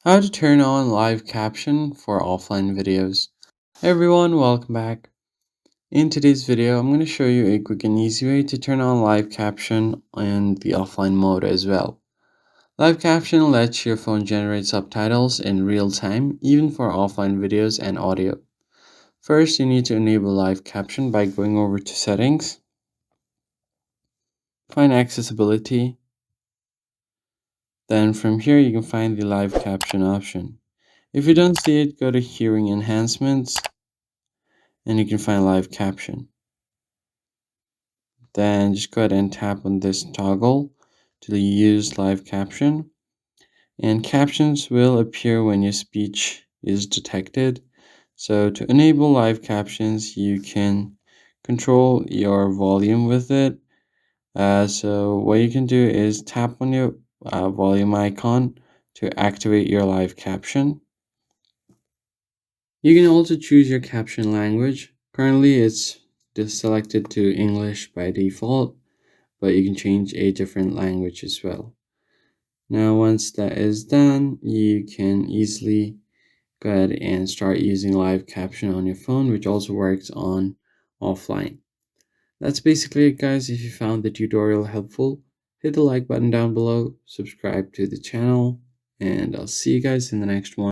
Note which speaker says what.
Speaker 1: How to turn on live caption for offline videos. Hey everyone, welcome back. In today's video, I'm going to show you a quick and easy way to turn on live caption in the offline mode as well. Live caption lets your phone generate subtitles in real time, even for offline videos and audio. First, you need to enable live caption by going over to Settings, find Accessibility. Then from here, you can find the live caption option. If you don't see it, go to Hearing Enhancements and you can find live caption. Then just go ahead and tap on this toggle to use live caption. And captions will appear when your speech is detected. So to enable live captions, you can control your volume with it. So what you can do is tap on your volume icon to activate your live caption. You can also choose your caption language. Currently it's just selected to English by default, but you can change a different language as well. Now once that is done, you can easily go ahead and start using live caption on your phone, which also works on offline. That's basically it, guys. If you found the tutorial helpful, hit the like button down below, subscribe to the channel, and I'll see you guys in the next one.